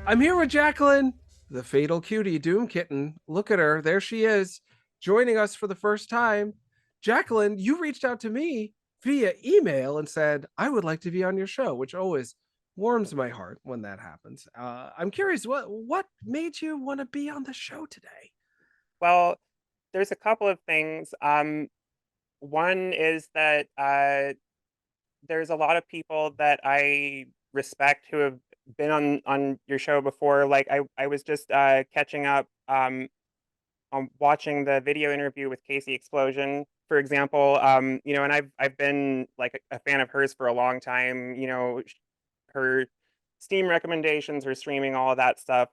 I'm here with Jacqueline, the fatal cutie Doom Kitten. Look at her. There she is, joining us for the first time. Jacqueline, you reached out to me via email and said, I would like to be on your show, which always warms my heart when that happens. I'm curious, what made you want to be on the show today? Well, there's a couple of things. One is that there's a lot of people that I respect who have been on your show before. Like I was just catching up on watching the video interview with Casey Explosion, for example. And I've been like a fan of hers for a long time. Her Steam recommendations, her streaming, all of that stuff.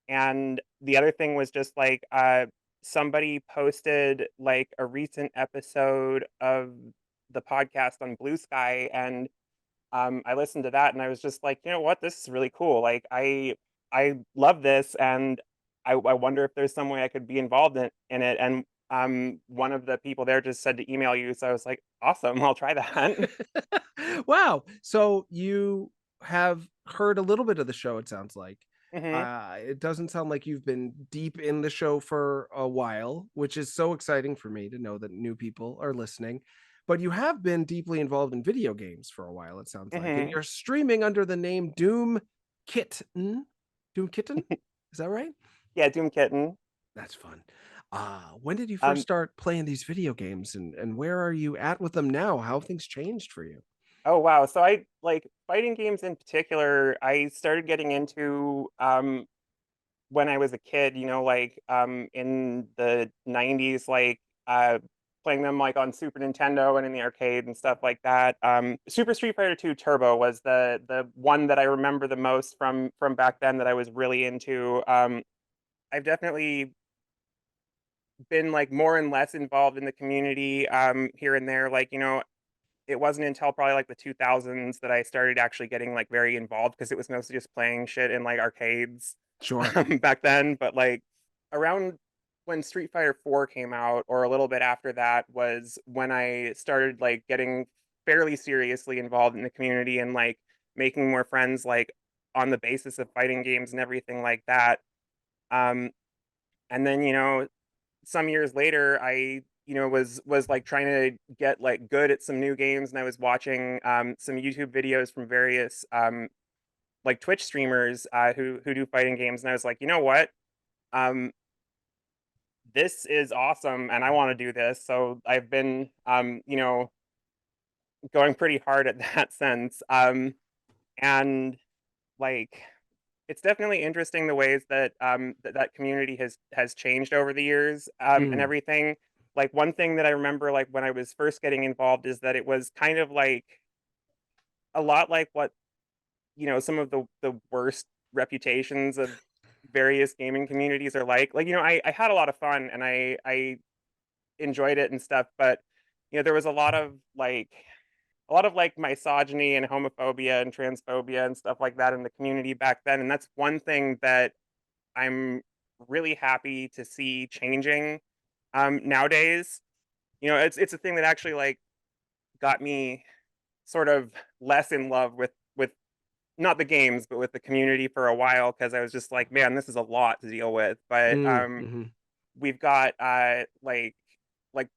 And the other thing was just like somebody posted like a recent episode of the podcast on Blue Sky, and I listened to that, and I was just like, you know what, this is really cool. Like I love this, and I wonder if there's some way I could be involved in it. And one of the people there just said to email you, so I was like, awesome, I'll try that. Wow. So you have heard a little bit of the show, it sounds like. hmm It doesn't sound like you've been deep in the show for a while, which is so exciting for me to know that new people are listening. But you have been deeply involved in video games for a while, it sounds like. And hmm you're streaming under the name Kitten. Doom Kitten? Is that right? Yeah, Doom Kitten. That's fun. When did you first Um, start playing these video games and where are you at with them now? How have things changed for you? Oh wow. So I like fighting games in particular. I started getting into when I was a kid, like in the 90s, like playing them like on Super Nintendo and in the arcade and stuff like that. Super Street Fighter 2 Turbo was the one that I remember the most from back then that I was really into. I've definitely been like more and less involved in the community here and there. Like, it wasn't until probably like the 2000s that I started actually getting like very involved because it was mostly just playing shit in like arcades Sure. back then. But like around when Street Fighter 4 came out, or a little bit after that, was when I started like getting fairly seriously involved in the community and like making more friends like on the basis of fighting games and everything like that. Um, and then some years later, I was like trying to get like good at some new games, and I was watching some YouTube videos from various like Twitch streamers who do fighting games, and I was like, you know what, um, this is awesome, and I want to do this. So I've been going pretty hard at that sense, and like it's definitely interesting the ways that that community has changed over the years, and Mm. everything. Like one thing that I remember, like when I was first getting involved, is that it was kind of like a lot like what some of the worst reputations of various gaming communities are like. Like I had a lot of fun and I enjoyed it and stuff, but there was a lot of like misogyny and homophobia and transphobia and stuff like that in the community back then, and that's one thing that I'm really happy to see changing nowadays. It's a thing that actually like got me sort of less in love with not the games but with the community for a while, because I was just like, man, this is a lot to deal with. But Mm. Mhm. we've got like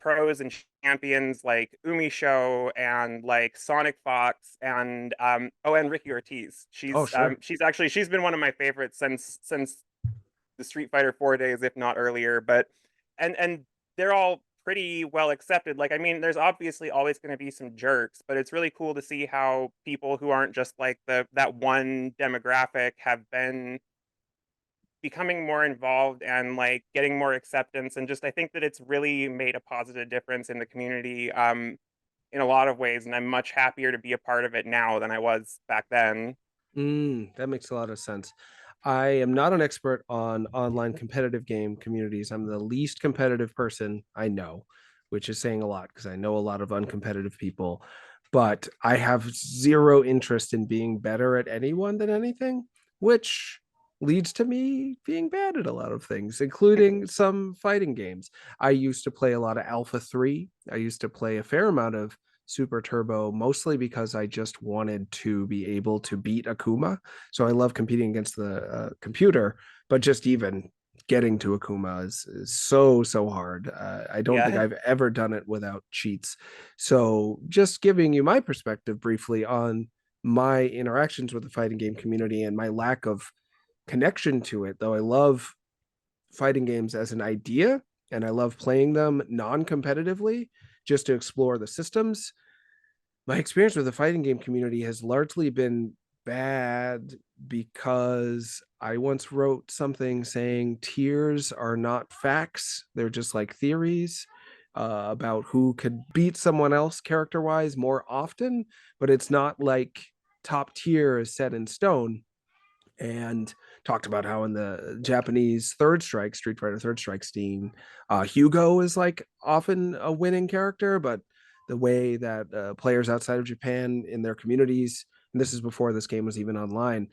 pros and champions like Umi Show and like Sonic Fox and and Ricky Ortiz. Oh, sure. She's been one of my favorites since the Street Fighter 4 days, if not earlier. But and they're all pretty well accepted. Like, I mean, there's obviously always going to be some jerks, but it's really cool to see how people who aren't just like that one demographic have been becoming more involved and like getting more acceptance. And just I think that it's really made a positive difference in the community in a lot of ways, and I'm much happier to be a part of it now than I was back then. That makes a lot of sense. I am not an expert on online competitive game communities. I'm the least competitive person I know, which is saying a lot because I know a lot of uncompetitive people, but I have zero interest in being better at anyone than anything, which leads to me being bad at a lot of things, including some fighting games. I used to play a lot of Alpha 3. I used to play a fair amount of Super Turbo, mostly because I just wanted to be able to beat Akuma. So I love competing against the computer, but just even getting to Akuma is so hard. I don't think Yeah. I've ever done it without cheats. So just giving you my perspective briefly on my interactions with the fighting game community and my lack of connection to it, though I love fighting games as an idea and I love playing them non-competitively just to explore the systems. My experience with the fighting game community has largely been bad because I once wrote something saying tiers are not facts, they're just like theories about who could beat someone else character wise more often, but it's not like top tier is set in stone. And talked about how in the Japanese Third Strike, Street Fighter Third Strike scene, Hugo is like often a winning character, but the way that players outside of Japan in their communities, and this is before this game was even online,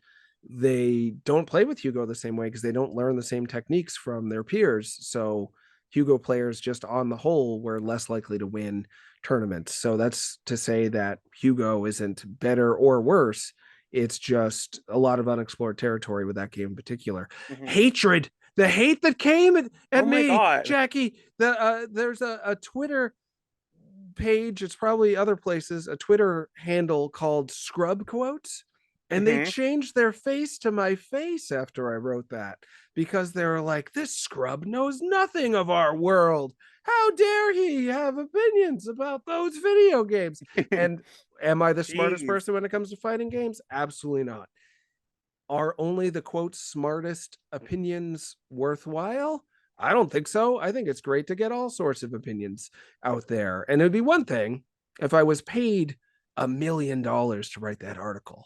they don't play with Hugo the same way because they don't learn the same techniques from their peers. So Hugo players just on the whole were less likely to win tournaments. So that's to say that Hugo isn't better or worse. It's just a lot of unexplored territory with that game in particular. Hmm. Hatred, the hate that came Oh at my me, God. Jackie. There's a Twitter page, it's probably other places, a Twitter handle called Scrub Quotes. And they Hmm. changed their face to my face after I wrote that because they were like, this scrub knows nothing of our world. How dare he have opinions about those video games? And am I the smartest Jeez. person when it comes to fighting games? Absolutely not. Are only the quote smartest opinions worthwhile? I don't think so. I think it's great to get all sorts of opinions out there. And it'd be one thing if I was paid $1 million to write that article,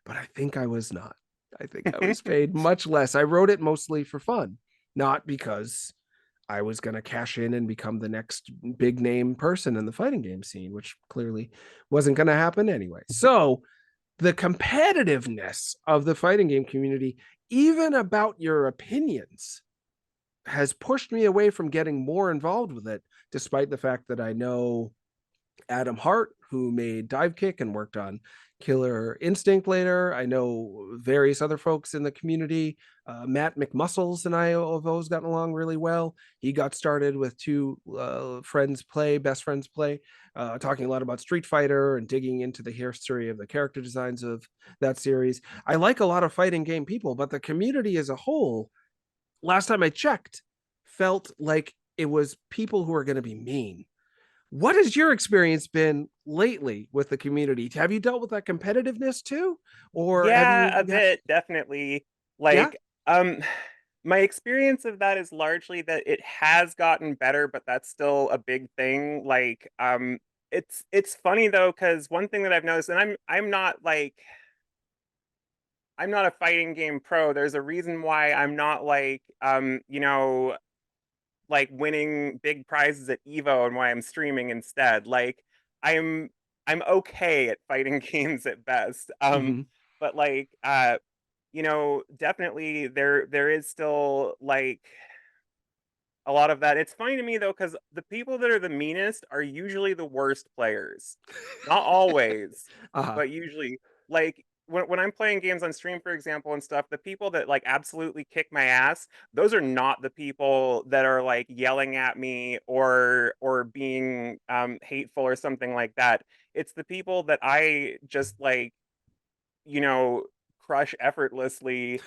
but I think I was not. I think I was paid much less. I wrote it mostly for fun, not because I was going to cash in and become the next big name person in the fighting game scene, which clearly wasn't going to happen anyway. So, the competitiveness of the fighting game community, even about your opinions, has pushed me away from getting more involved with it, despite the fact that I know Adam Hart, who made Dive Kick and worked on Killer Instinct later. I know various other folks in the community. Matt McMuscles and I have always gotten along really well. He got started with two best friends play, talking a lot about Street Fighter and digging into the history of the character designs of that series. I like a lot of fighting game people, but the community as a whole, last time I checked, felt like it was people who are going to be mean. What has your experience been lately with the community? Have you dealt with that competitiveness too? Or have Yeah, you, a yeah, bit, definitely. yeah? Like, um, my experience of that is largely that it has gotten better, but that's still a big thing. Like, it's funny though, because one thing that I've noticed, and I'm not a fighting game pro. There's a reason why I'm not like, like winning big prizes at Evo and why I'm streaming instead. Like I'm I'm okay at fighting games at best. Mm-hmm. But like definitely there is still like a lot of that. It's funny to me though, because the people that are the meanest are usually the worst players. Not always, Uh-huh. but usually. Like when I'm playing games on stream, for example, and stuff, the people that like absolutely kick my ass, those are not the people that are like yelling at me or being hateful or something like that. It's the people that I just like you know, crush effortlessly.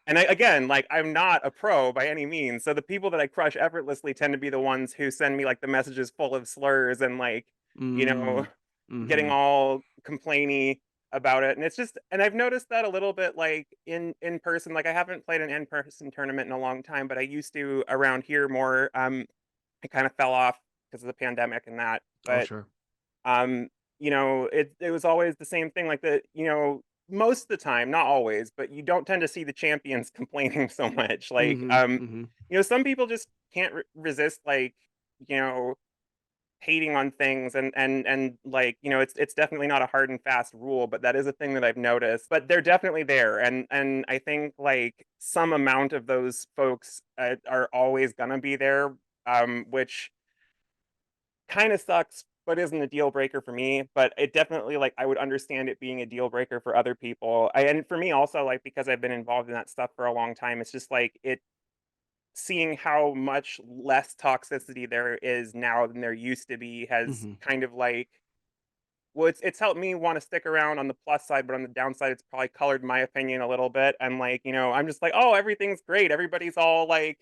And again, like I'm not a pro by any means. So the people that I crush effortlessly tend to be the ones who send me like the messages full of slurs and like, you know, Mm. getting Mm-hmm. all complainy about it. And it's just and I've noticed that a little bit like in person. Like I haven't played an in-person tournament in a long time, but I used to around here more. I kind of fell off because of the pandemic and that. Oh, But sure. um it was always the same thing like most of the time, not always, but you don't tend to see the champions complaining so much like Mm-hmm. Mm-hmm. some people just can't resist like you know hating on things and like it's definitely not a hard and fast rule, but that is a thing that I've noticed, but they're definitely there, and I think like some amount of those folks are always gonna be there, which kind of sucks but isn't a deal breaker for me. But it definitely, like, I would understand it being a deal breaker for other people. And for me also, like, because I've been involved in that stuff for a long time, it's just like it seeing how much less toxicity there is now than there used to be has Mhm. kind of like, well, it's helped me want to stick around on the plus side, but on the downside, it's probably colored my opinion a little bit. And like, I'm just like, oh, everything's great. Everybody's all like,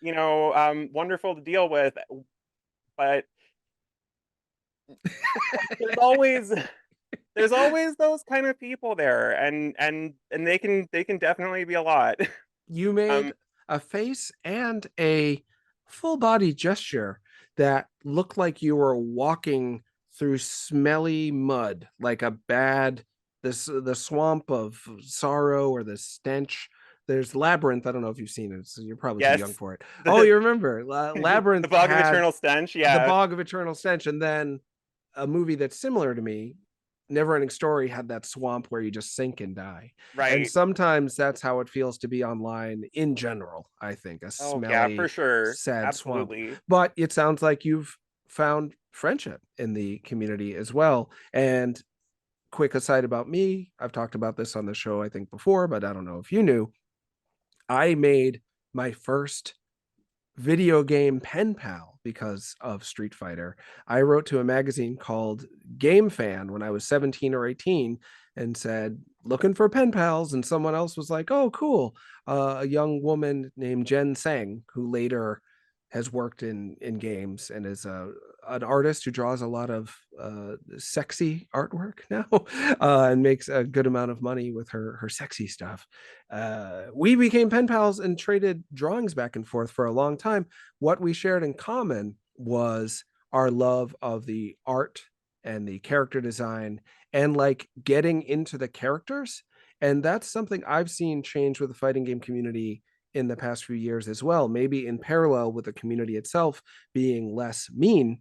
wonderful to deal with. But there's always there's always those kind of people there, and they can definitely be a lot. You Um, made a face and a full body gesture that looked like you were walking through smelly mud, like a bad the swamp of sorrow or the stench. There's Labyrinth. I don't know if you've seen it, so you're probably too young yes, for it. Oh, the you remember the Labyrinth bog of had eternal stench. the Yeah, Bog of Eternal Stench, and then a movie that's similar to me, Neverending Story, had that swamp where you just sink and die. And right. sometimes that's how it feels to be online in general, I think, a Oh yeah, for smelly, sure, sad swamp. absolutely. But it sounds like you've found friendship in the community as well. And quick aside about me, I've talked about this on the show, I think, before, but I don't know if you knew. I made my first video game pen pal because of Street Fighter. I wrote to a magazine called Game Fan when I was 17 or 18 and said, looking for pen pals. And someone else was like, oh, cool. A young woman named Jen Sang, who later has worked in games and is an artist who draws a lot of sexy artwork now and makes a good amount of money with her sexy stuff. We became pen pals and traded drawings back and forth for a long time. What we shared in common was our love of the art and the character design and like getting into the characters. And that's something I've seen change with the fighting game community in the past few years as well. Maybe in parallel with the community itself being less mean,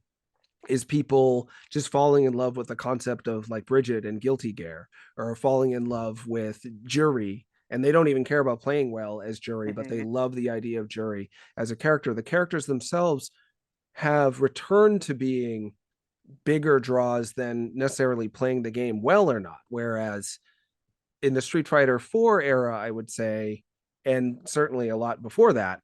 is people just falling in love with the concept of like Bridget and Guilty Gear, or falling in love with Jury, and they don't even care about playing well as Jury, but they Mhm, love the idea of Jury as a character. The characters themselves have returned to being bigger draws than necessarily playing the game well or not. Whereas in the Street Fighter 4 era, I would say, and certainly a lot before that,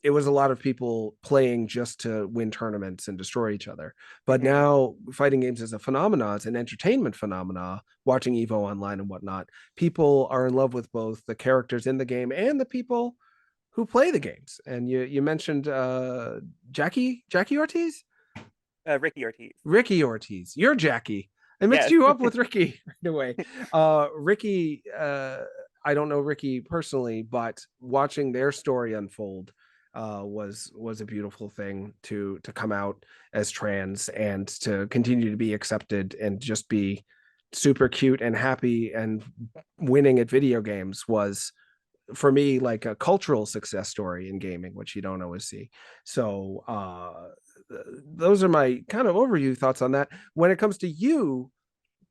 it was a lot of people playing just to win tournaments and destroy each other. But mhm. now fighting games as a phenomenon, it's an entertainment phenomena, watching Evo online and whatnot. People are in love with both the characters in the game and the people who play the games. And you mentioned Jackie Ortiz? Ricky Ortiz. Ricky Ortiz. You're Jackie. I mixed Yes. you up with Ricky right away. Ricky, I don't know Ricky personally, but watching their story unfold was a beautiful thing to come out as trans and to continue to be accepted and just be super cute and happy and winning at video games was for me like a cultural success story in gaming, which you don't always see. So those are my kind of overview thoughts on that. When it comes to you,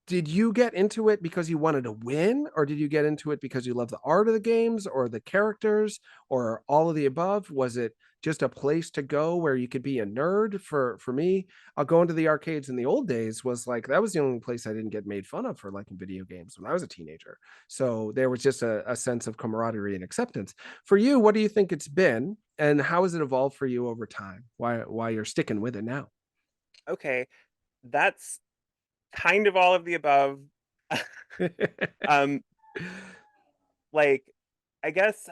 did you get into it because you wanted to win, or did you get into it because you love the art of the games or the characters or all of the above? Was it just a place to go where you could be a nerd? For me, I'll go into the arcades in the old days was like that was the only place I didn't get made fun of for liking video games when I was a teenager. So there was just a sense of camaraderie and acceptance. For you, what do you think it's been, and how has it evolved for you over time? Why you're sticking with it now? Okay, that's kind of all of the above. um, like, I guess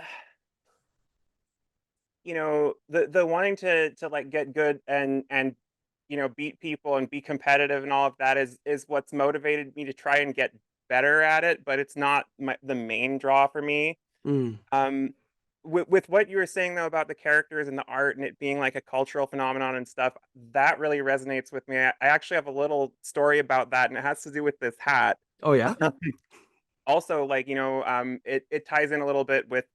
the wanting to like get good and beat people and be competitive and all of that is what's motivated me to try and get better at it, but it's not the main draw for me. Mm. Um, with what you were saying though about the characters and the art and it being like a cultural phenomenon and stuff, that really resonates with me. I actually have a little story about that, and it has to do with this hat. Oh yeah. Also, like, it ties in a little bit with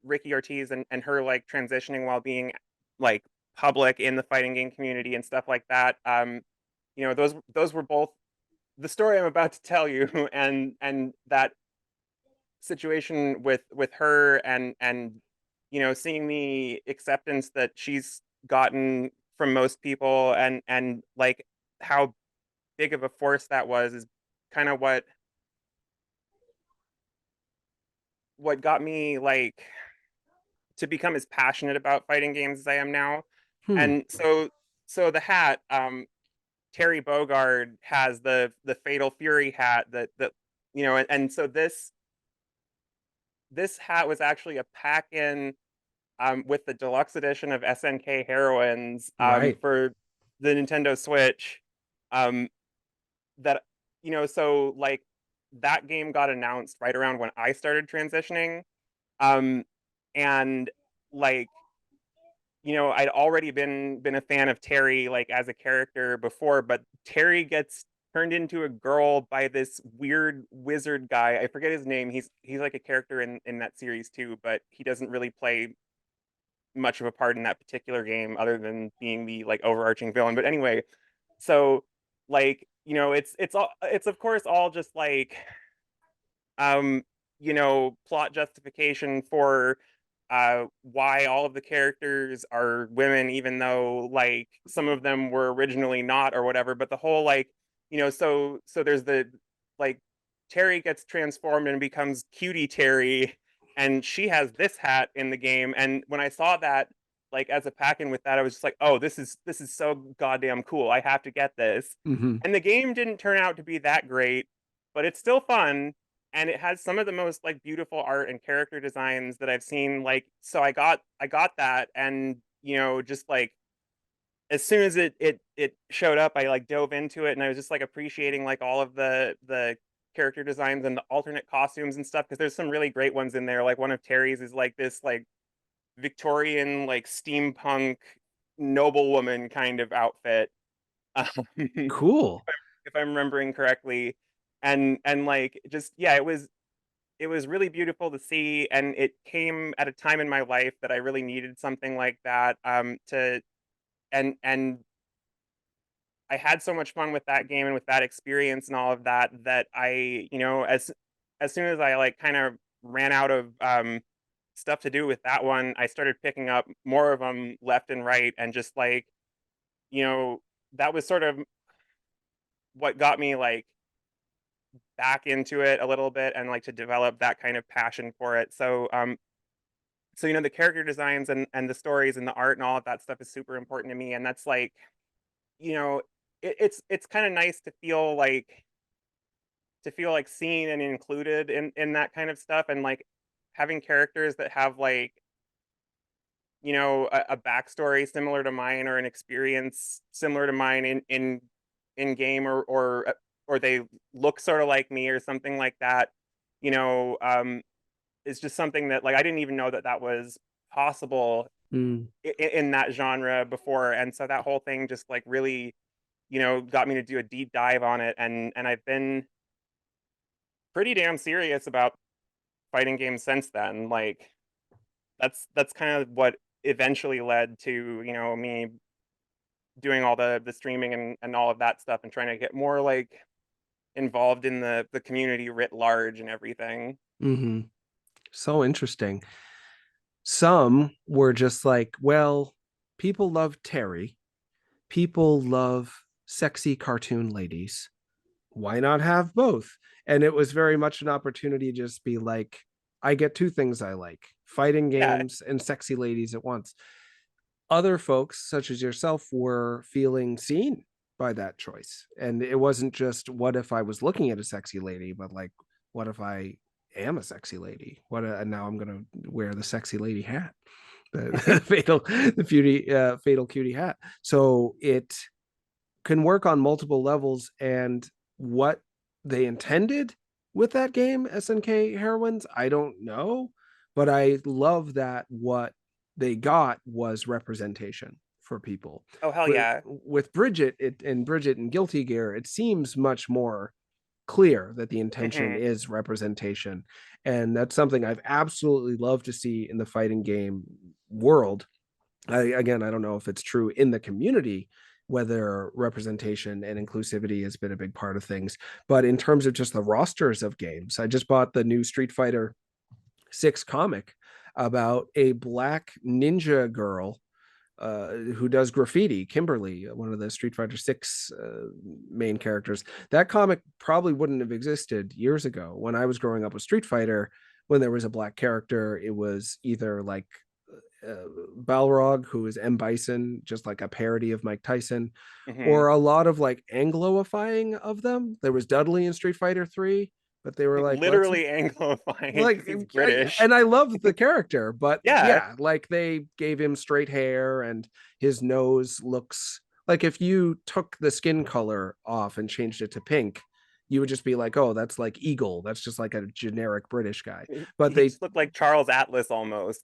Ricky Ortiz and her like transitioning while being like public in the fighting game community and stuff like that. Those were both the story I'm about to tell you, and that situation with her and seeing the acceptance that she's gotten from most people, and like how big of a force that was is kind of what got me like to become as passionate about fighting games as I am now. Hmm. And so the hat, Terry Bogard has the Fatal Fury hat that and so this hat was actually a pack in with the deluxe edition of SNK Heroines Right. for the Nintendo Switch. Um, that so like that game got announced right around when I started transitioning, um, and like I'd already been a fan of Terry like as a character before, but Terry gets turned into a girl by this weird wizard guy. I forget his name. He's like a character in that series too, but he doesn't really play much of a part in that particular game other than being the like overarching villain. But anyway, so like it's of course all just like um plot justification for why all of the characters are women even though like some of them were originally not or whatever, but the whole like so there's the like Terry gets transformed and becomes cutie Terry, and she has this hat in the game, and when I saw that like as a pack-in with that, I was just like, oh, this is so goddamn cool, I have to get this. Hmm. And the game didn't turn out to be that great, but it's still fun, and it has some of the most like beautiful art and character designs that I've seen. Like, so I got that, and just like as soon as it showed up, I like dove into it, and I was just like appreciating like all of the character designs and the alternate costumes and stuff, because there's some really great ones in there. Like one of Terry's is like this like Victorian like steampunk noblewoman kind of outfit. Cool. If I'm remembering correctly. And like just yeah, it was really beautiful to see, and it came at a time in my life that I really needed something like that to and I had so much fun with that game and with that experience and all of that that as soon as I like kind of ran out of stuff to do with that one, I started picking up more of them left and right, and just like you know that was sort of what got me like back into it a little bit and like to develop that kind of passion for it. So the character designs and the stories and the art and all of that stuff is super important to me, and that's like you know it's kind of nice to feel like seen and included in that kind of stuff, and like having characters that have like a backstory similar to mine or an experience similar to mine in game, or they look sort of like me or something like that. you know um is just something that like I didn't even know that was possible Mm. in that genre before, and so that whole thing just like really got me to do a deep dive on it, and I've been pretty damn serious about fighting games since then. Like that's kind of what eventually led to me doing all the streaming and all of that stuff, and trying to get more like involved in the community writ large and everything. Hmm. So interesting. Some were just like, well, people love Terry. People love sexy cartoon ladies. Why not have both? And it was very much an opportunity to just be like, I get two things I like, fighting Yeah. games and sexy ladies at once. Other folks, such as yourself, were feeling seen by that choice. And it wasn't just what if I was looking at a sexy lady, but like, what if I am a sexy lady? And now I'm going to wear the sexy lady hat, the fatal cutie hat. So it can work on multiple levels, and what they intended with that game SNK Heroines, I don't know, but I love that what they got was representation for people. Oh, hell with yeah. with Bridget and Guilty Gear, it seems much more clear that the intention Hmm. is representation, and that's something I've absolutely loved to see in the fighting game world. Again, I don't know if it's true in the community, whether representation and inclusivity has been a big part of things. But in terms of just the rosters of games, I just bought the new Street Fighter 6 comic about a black ninja girl who does graffiti, Kimberly, one of the Street Fighter Six main characters. That comic probably wouldn't have existed years ago when I was growing up with Street Fighter. When there was a black character, it was either like Balrog, who is M. Bison, just like a parody of Mike Tyson, Hmm. or a lot of like Angloifying of them. There was Dudley in Street Fighter 3, but they were Like like, let's literally Anglofying like because he's British. and I love the character, but Yeah. yeah, like they gave him straight hair and his nose looks like if you took the skin color off and changed it to pink, you would just be like, oh, that's like Eagle. That's just like a generic British guy. But He they just looked like Charles Atlas almost,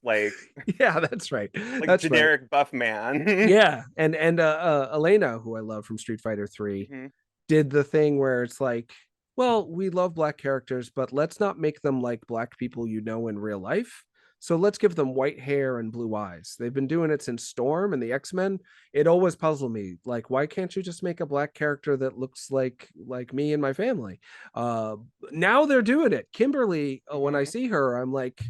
yeah, that's right. like That's right. generic buff man. Yeah, and Elena, who I love from Street Fighter 3, Hmm. did the thing where it's like, well, we love black characters, but let's not make them like black people you know in real life. So let's give them white hair and blue eyes. They've been doing it since Storm and the X-Men. It always puzzled me. Like, why can't you just make a black character that looks like me and my family? Uh Now they're doing it. Kimberly, when I Hmm. see her, I'm like,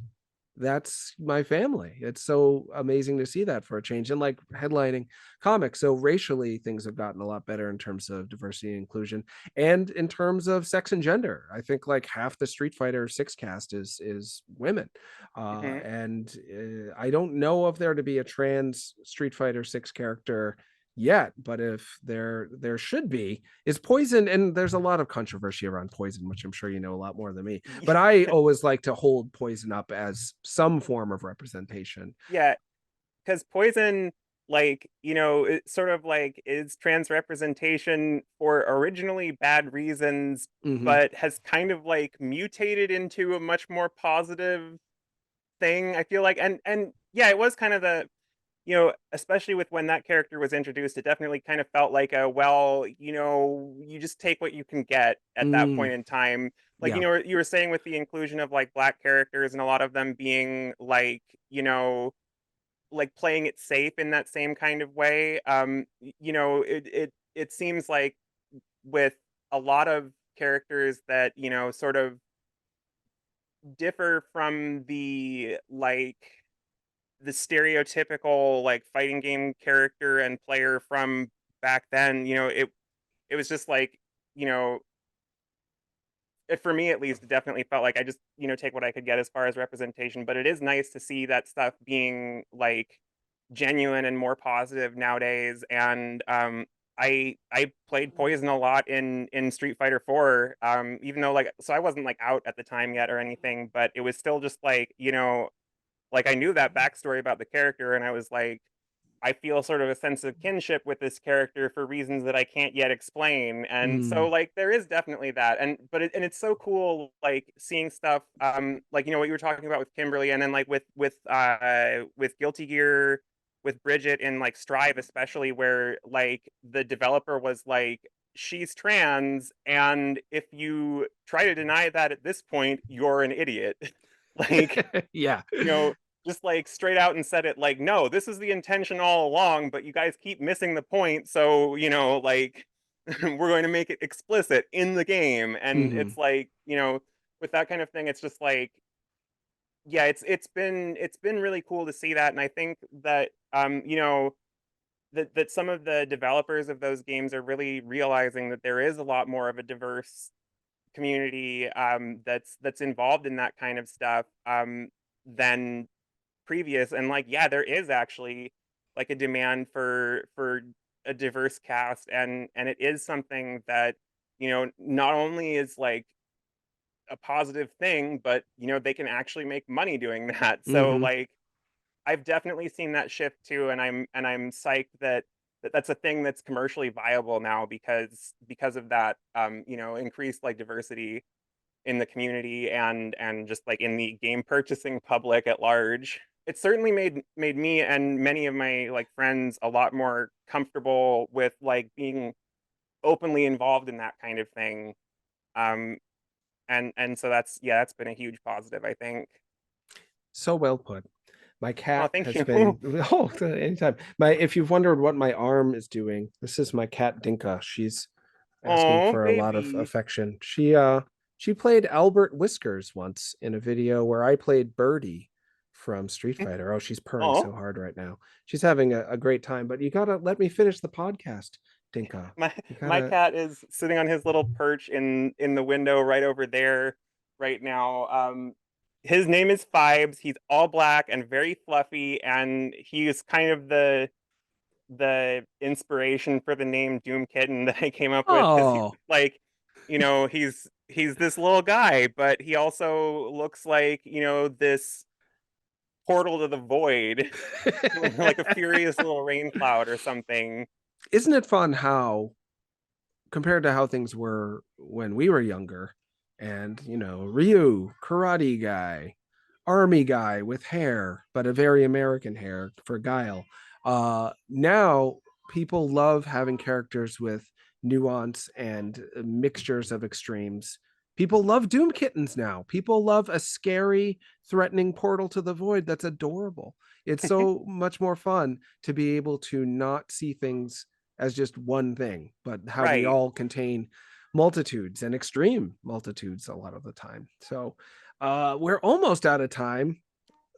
that's my family. It's so amazing to see that for a change and like headlining comics. So racially, things have gotten a lot better in terms of diversity and inclusion, and in terms of sex and gender. I think like half the Street Fighter Six cast is women, Hmm. and I don't know if there to be a trans Street Fighter Six character yet, but if there should be, is Poison, and there's a lot of controversy around Poison, which I'm sure you know a lot more than me, but I always like to hold Poison up as some form of representation. Yeah, because Poison, it sort of like is trans representation for originally bad reasons, Hmm. but has kind of like mutated into a much more positive thing. I feel like, and yeah, it was kind of especially with when that character was introduced, it definitely kind of felt like you just take what you can get at that Mm, point in time. Like, yeah. you were saying with the inclusion of like black characters and a lot of them being like playing it safe in that same kind of way. It seems like with a lot of characters that, sort of differ from the stereotypical like fighting game character and player from back then, it was just like, you know, for me at least, it definitely felt like I just, take what I could get as far as representation. But it is nice to see that stuff being like genuine and more positive nowadays. And I played Poison a lot in Street Fighter 4. Even though so I wasn't like out at the time yet or anything, but it was still just like, like I knew that backstory about the character, and I was like, I feel sort of a sense of kinship with this character for reasons that I can't yet explain. And so Mm. like there is definitely that. And it's so cool like seeing stuff like what you were talking about with Kimberly, and then like with Guilty Gear, with Bridget in like Strive especially, where like the developer was like, she's trans, and if you try to deny that at this point, you're an idiot. like Yeah. you know, just like straight out and said it like, no, this is the intention all along, but you guys keep missing the point. So, like we're going to make it explicit in the game. And Hmm. it's like, with that kind of thing, it's just like, yeah, it's been really cool to see that. And I think that that some of the developers of those games are really realizing that there is a lot more of a diverse community that's involved in that kind of stuff than previous. And like, yeah, there is actually like a demand for a diverse cast, and it is something that not only is like a positive thing, but they can actually make money doing that. So Hmm. like I've definitely seen that shift too, and I'm psyched that that's a thing that's commercially viable now because of that increased like diversity in the community, and just like in the game purchasing public at large. It certainly made me and many of my like friends a lot more comfortable with like being openly involved in that kind of thing. Um, and so that's been a huge positive, I think. So well put. My Oh, cat thank has you. been oh anytime. My If you've wondered what my arm is doing, this is my cat Dinka. She's asking Oh, for a lot of baby. affection. She played Albert Whiskers once in a video where I played Birdie from Street Fighter. Oh, she's purring so Oh, hard right now. She's having a great time, but you gotta let me finish the podcast, Dinka. my You my gotta. cat is sitting on his little perch in the window right over there right now. His name is Fibes. He's all black and very fluffy, and he is kind of the inspiration for the name doomkitn that I came up with, because he, Oh. like, he's this little guy, but he also looks like, this portal to the void, like a furious little rain cloud or something. Isn't it fun how, compared to how things were when we were younger, and Ryu, karate guy, army guy with hair, but a very American hair for Guile. Now people love having characters with nuance and mixtures of extremes. People love Doom Kittens now. People love a scary, threatening portal to the void that's adorable. It's so much more fun to be able to not see things as just one thing, but how we Right. all contain multitudes and extreme multitudes a lot of the time. So we're almost out of time,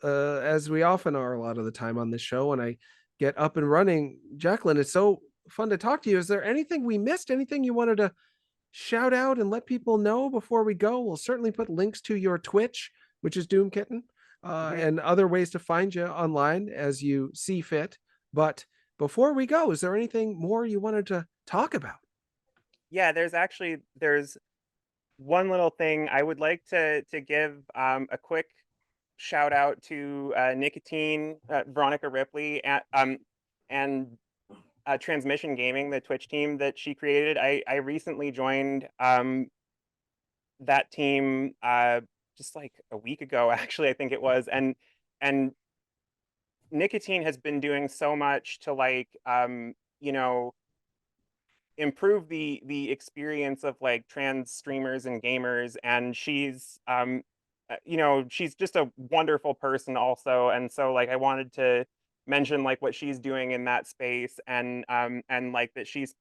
as we often are a lot of the time on this show. When I get up and running, Jacqueline, it's so fun to talk to you. Is there anything we missed? Anything you wanted to shout out and let people know before we go? We'll certainly put links to your Twitch, which is Doom Kitten, Mhm. and other ways to find you online as you see fit. But before we go, is there anything more you wanted to talk about? Yeah, there's one little thing I would like to give a quick shout out to Nicotine, Veronica Ripley, and Transmission Gaming, the Twitch team that she created. I recently joined that team just like a week ago, actually, I think it was, and Nicotine has been doing so much to, like, improve the experience of, like, trans streamers and gamers, and she's just a wonderful person also, and so, like, I wanted to mention, like, what she's doing in that space, and like that she's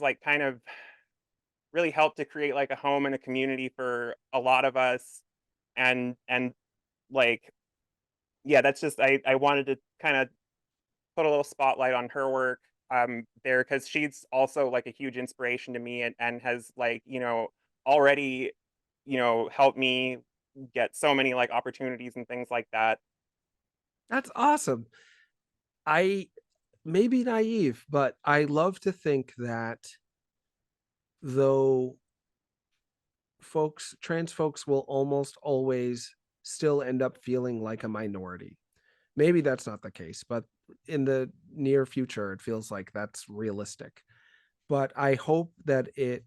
like kind of really helped to create like a home and a community for a lot of us, and like, yeah, that's just, I wanted to kind of put a little spotlight on her work there, because she's also like a huge inspiration to me, and has, like, already, helped me get so many like opportunities and things like that. That's awesome. I may be naive, but I love to think that though trans folks will almost always still end up feeling like a minority. Maybe that's not the case, but in the near future, it feels like that's realistic. But I hope that it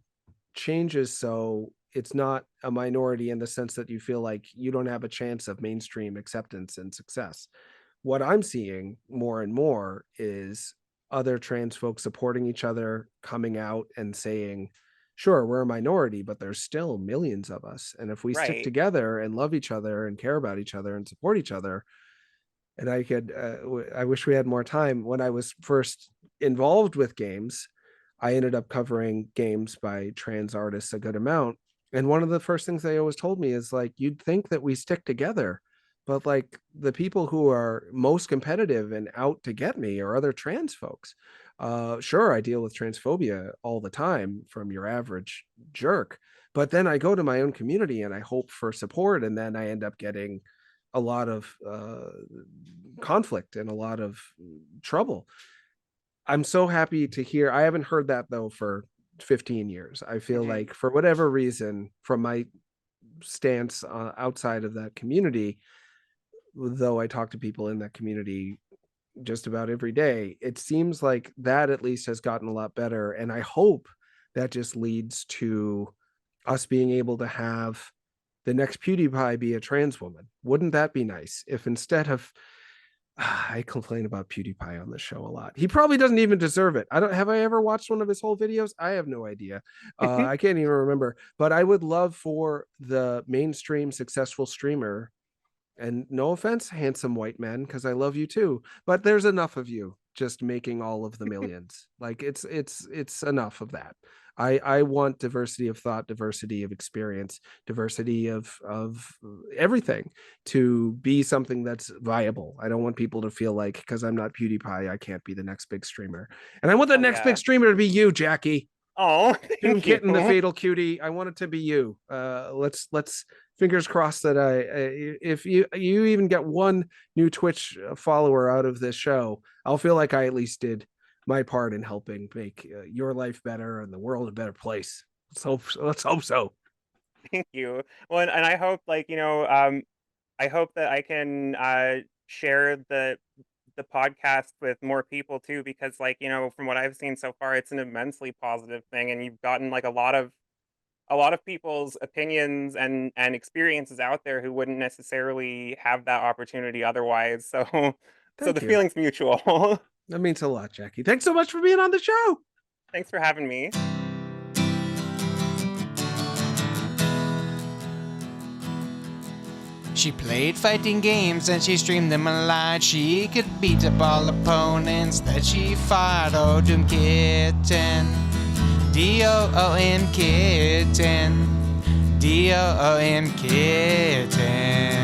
changes so it's not a minority in the sense that you feel like you don't have a chance of mainstream acceptance and success. What I'm seeing more and more is other trans folks supporting each other, coming out and saying, sure, we're a minority, but there's still millions of us. And if we stick Right. together and love each other and care about each other and support each other, and I wish we had more time. When I was first involved with games, I ended up covering games by trans artists a good amount. And one of the first things they always told me is like, you'd think that we stick together, but like the people who are most competitive and out to get me are other trans folks. Sure, I deal with transphobia all the time from your average jerk, but then I go to my own community and I hope for support, and then I end up getting a lot of conflict and a lot of trouble. I'm so happy to hear. I haven't heard that though for 15 years. I feel Hmm. like for whatever reason, from my stance outside of that community, though I talk to people in that community just about every day, it seems like that at least has gotten a lot better. And I hope that just leads to us being able to have the next PewDiePie be a trans woman. Wouldn't that be nice if instead of I complain about PewDiePie on the show a lot. He probably doesn't even deserve it. I don't have I ever watched one of his whole videos? I have no idea. I can't even remember. But I would love for the mainstream successful streamer, and no offense, handsome white men, because I love you too, but there's enough of you just making all of the millions. Like it's enough of that. I want diversity of thought, diversity of experience, diversity of everything to be something that's viable. I don't want people to feel like because I'm not PewDiePie, I can't be the next big streamer. And I want the Oh next big yeah. streamer to be you, Jackie. Oh, Doom thank you. Kitten, the fatal cutie. I want it to be you. Let's fingers crossed that if you even get one new Twitch follower out of this show, I'll feel like I at least did my part in helping make your life better and the world a better place. Let's hope so. Thank you. Well, and I hope, like, I hope that I can share the podcast with more people too, because, like, from what I've seen so far, it's an immensely positive thing, and you've gotten like a lot of people's opinions and experiences out there who wouldn't necessarily have that opportunity otherwise. So, so Thank the you. feeling's mutual. That means a lot, Jackie. Thanks so much for being on the show. Thanks for having me. She played fighting games and she streamed them a lot. She could beat up all opponents that she fought. Oh, doomkitn. DOOM kitten. DOOM kitten.